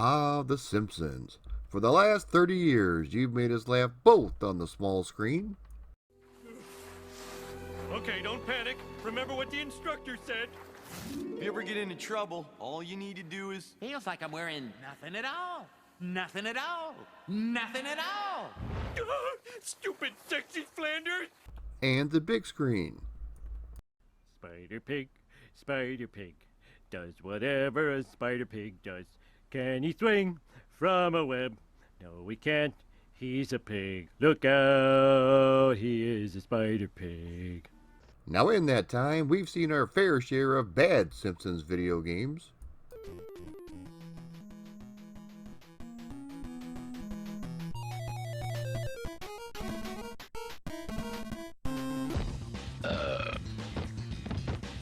Ah, The Simpsons. For the last 30 years, you've made us laugh both on the small screen. Okay, don't panic. Remember what the instructor said. If you ever get into trouble, all you need to do is... Feels like I'm wearing nothing at all. Nothing at all. Nothing at all. Stupid sexy Flanders! And the big screen. Spider Pig, does whatever a Spider Pig does. Can he swing from a web? No, he can't. He's a pig. Look out, he is a Spider Pig. Now in that time, we've seen our fair share of bad Simpsons video games.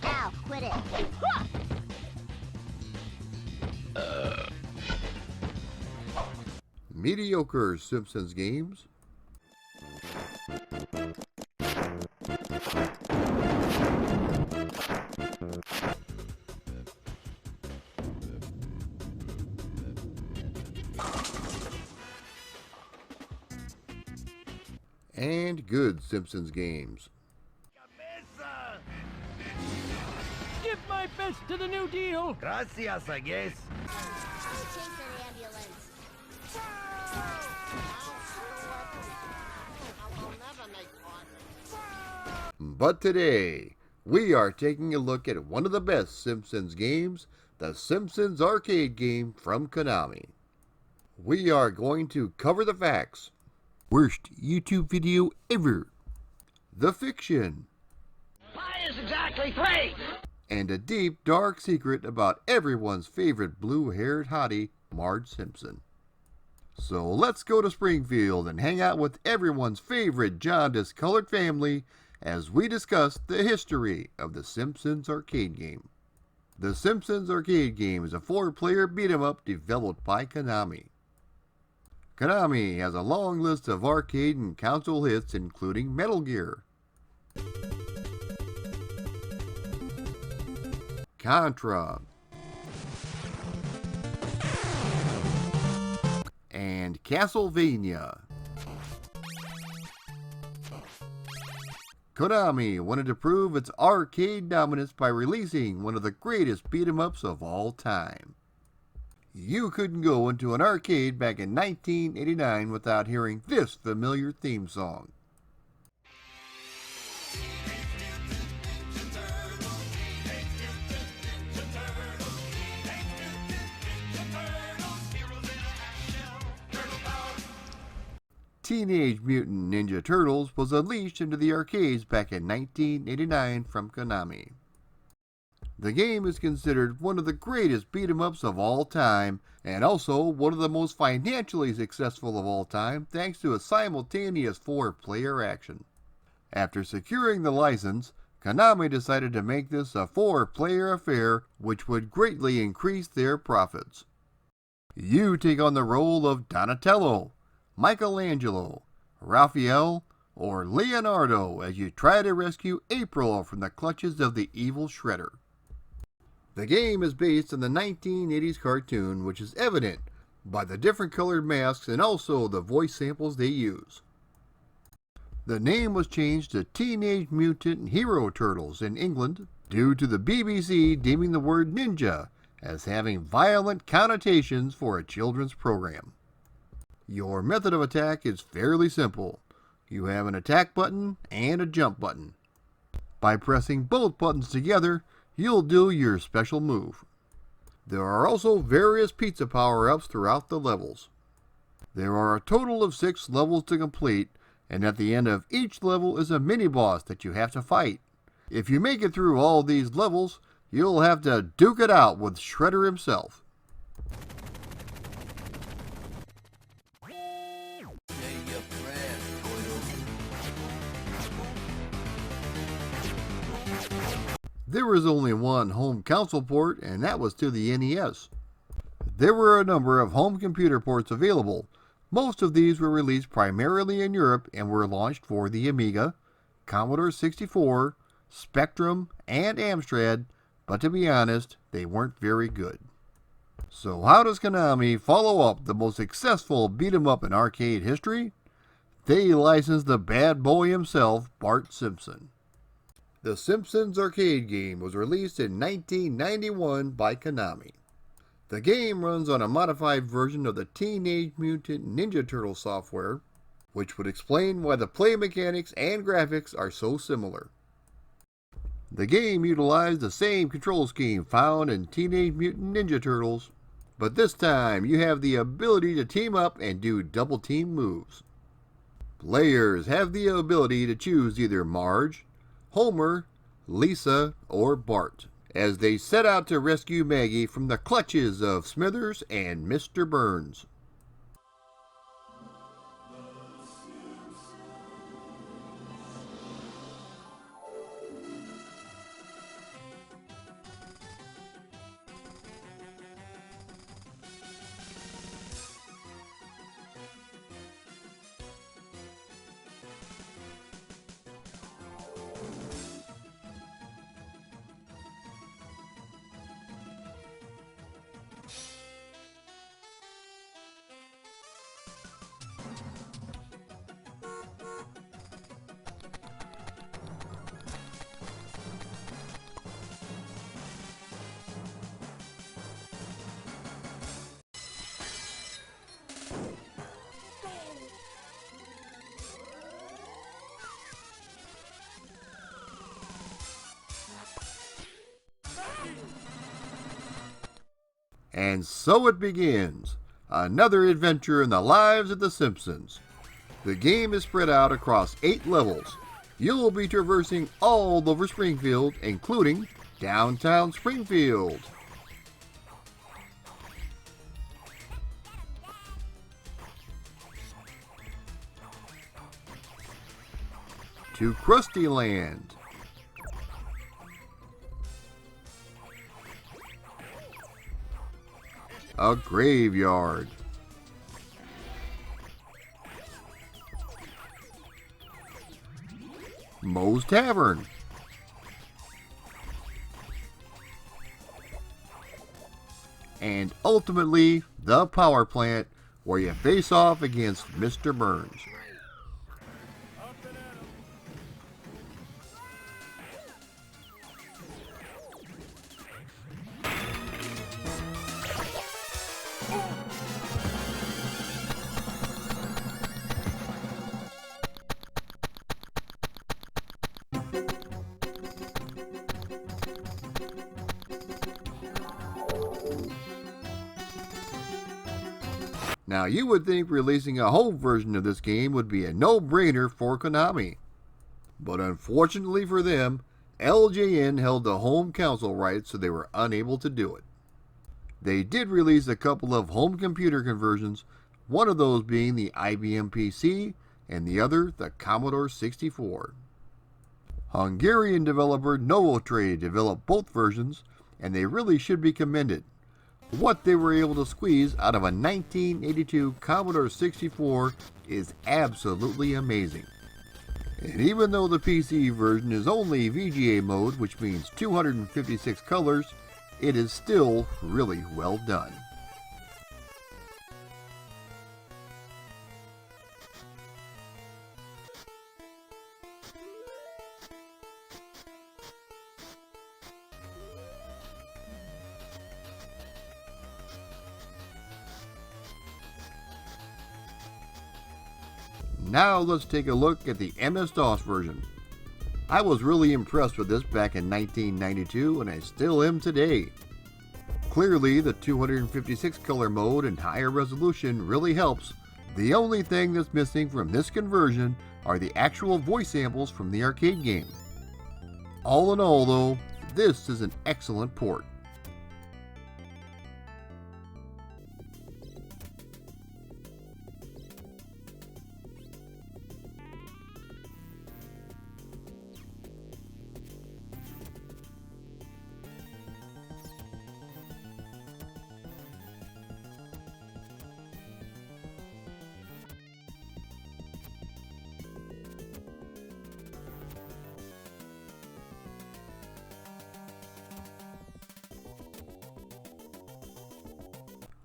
Ow, quit it. Mediocre Simpsons games. And good Simpsons games. Give my best to the New Deal. Gracias, I guess. Chase an ambulance. I will never make one. But today, we are taking a look at one of the best Simpsons games, the Simpsons arcade game from Konami. We are going to cover the facts, worst YouTube video ever, the fiction, Pi is exactly 3. and a deep, dark secret about everyone's favorite blue-haired hottie, Marge Simpson. So let's go to Springfield and hang out with everyone's favorite jaundice-colored family as we discuss the history of the Simpsons arcade game. The Simpsons arcade game is a 4-player beat-em-up developed by Konami. Konami has a long list of arcade and console hits including Metal Gear, Contra, and Castlevania. Konami wanted to prove its arcade dominance by releasing one of the greatest beat-em-ups of all time. You couldn't go into an arcade back in 1989 without hearing this familiar theme song. Teenage Mutant Ninja Turtles was unleashed into the arcades back in 1989 from Konami. The game is considered one of the greatest beat-em-ups of all time, and also one of the most financially successful of all time thanks to a simultaneous 4-player action. After securing the license, Konami decided to make this a 4-player affair, which would greatly increase their profits. You take on the role of Donatello, Michelangelo, Raphael, or Leonardo as you try to rescue April from the clutches of the evil Shredder. The game is based on the 1980s cartoon, which is evident by the different colored masks and also the voice samples they use. The name was changed to Teenage Mutant Hero Turtles in England due to the BBC deeming the word ninja as having violent connotations for a children's program. Your method of attack is fairly simple. You have an attack button and a jump button. By pressing both buttons together, you'll do your special move. There are also various pizza power-ups throughout the levels. There are a total of 6 levels to complete, and at the end of each level is a mini-boss that you have to fight. If you make it through all these levels, you'll have to duke it out with Shredder himself. There was only one home console port, and that was to the NES. There were a number of home computer ports available. Most of these were released primarily in Europe and were launched for the Amiga, Commodore 64, Spectrum, and Amstrad, but to be honest, they weren't very good. So how does Konami follow up the most successful beat-em-up in arcade history? They licensed the bad boy himself, Bart Simpson. The Simpsons arcade game was released in 1991 by Konami. The game runs on a modified version of the Teenage Mutant Ninja Turtle software, which would explain why the play mechanics and graphics are so similar. The game utilized the same control scheme found in Teenage Mutant Ninja Turtles, but this time you have the ability to team up and do double team moves. Players have the ability to choose either Marge, Homer, Lisa, or Bart, as they set out to rescue Maggie from the clutches of Smithers and Mr. Burns. And so it begins, another adventure in the lives of the Simpsons. The game is spread out across 8 levels. You'll be traversing all over Springfield, including downtown Springfield. To Krusty Land. A graveyard. Moe's Tavern. And ultimately, the power plant, where you face off against Mr. Burns. Now you would think releasing a home version of this game would be a no-brainer for Konami. But unfortunately for them, LJN held the home console rights, so they were unable to do it. They did release a couple of home computer conversions, one of those being the IBM PC and the other the Commodore 64. Hungarian developer Novotrade developed both versions, and they really should be commended. What they were able to squeeze out of a 1982 Commodore 64 is absolutely amazing. And even though the PC version is only VGA mode, which means 256 colors, it is still really well done. Now let's take a look at the MS-DOS version. I was really impressed with this back in 1992, and I still am today. Clearly, the 256 color mode and higher resolution really helps. The only thing that's missing from this conversion are the actual voice samples from the arcade game. All in all though, this is an excellent port.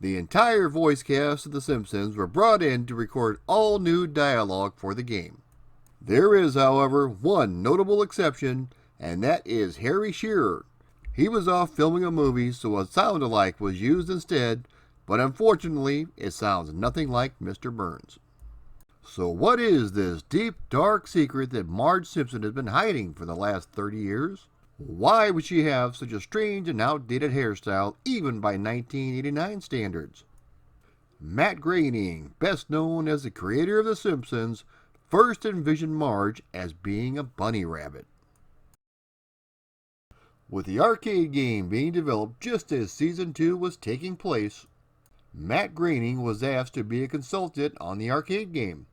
The entire voice cast of The Simpsons were brought in to record all new dialogue for the game. There is, however, one notable exception, and that is Harry Shearer. He was off filming a movie, so what sounded like was used instead, but unfortunately, it sounds nothing like Mr. Burns. So what is this deep, dark secret that Marge Simpson has been hiding for the last 30 years? Why would she have such a strange and outdated hairstyle, even by 1989 standards? Matt Groening, best known as the creator of The Simpsons, first envisioned Marge as being a bunny rabbit. With the arcade game being developed just as Season 2 was taking place, Matt Groening was asked to be a consultant on the arcade game.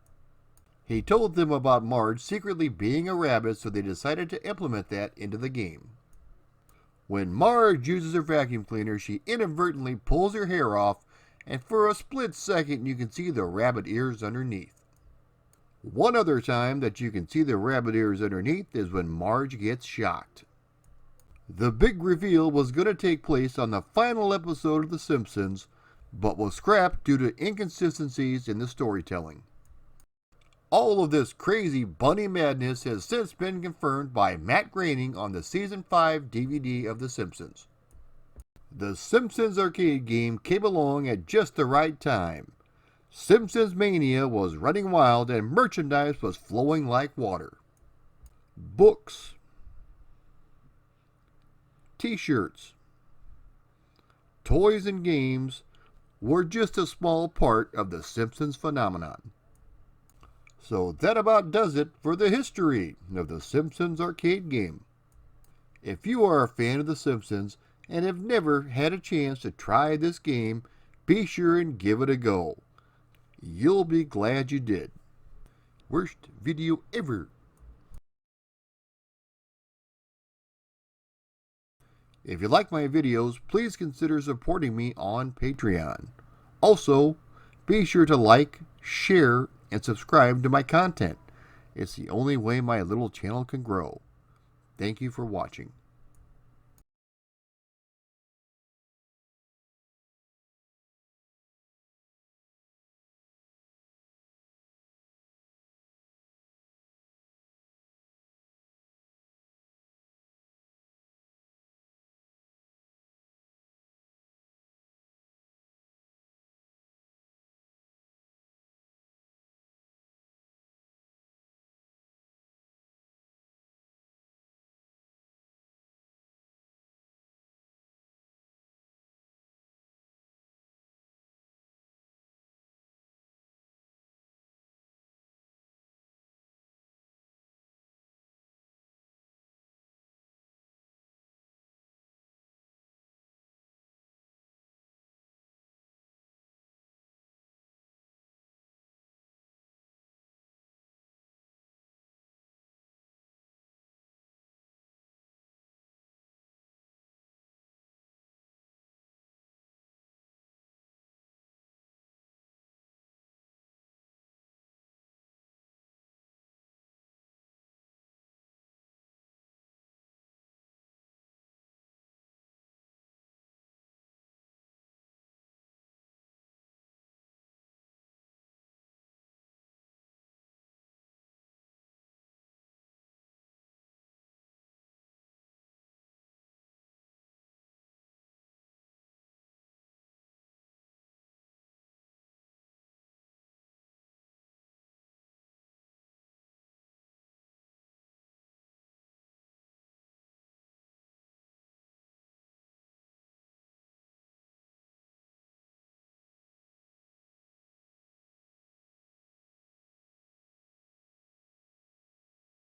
He told them about Marge secretly being a rabbit, so they decided to implement that into the game. When Marge uses her vacuum cleaner, she inadvertently pulls her hair off, and for a split second you can see the rabbit ears underneath. One other time that you can see the rabbit ears underneath is when Marge gets shocked. The big reveal was going to take place on the final episode of The Simpsons, but was scrapped due to inconsistencies in the storytelling. All of this crazy bunny madness has since been confirmed by Matt Groening on the Season 5 DVD of The Simpsons. The Simpsons arcade game came along at just the right time. Simpsons Mania was running wild and merchandise was flowing like water. Books, t-shirts, toys and games were just a small part of the Simpsons phenomenon. So that about does it for the history of the Simpsons arcade game. If you are a fan of The Simpsons and have never had a chance to try this game, be sure and give it a go. You'll be glad you did. Worst video ever. If you like my videos, please consider supporting me on Patreon. Also, be sure to like, share, and subscribe to my content. It's the only way my little channel can grow. Thank you for watching.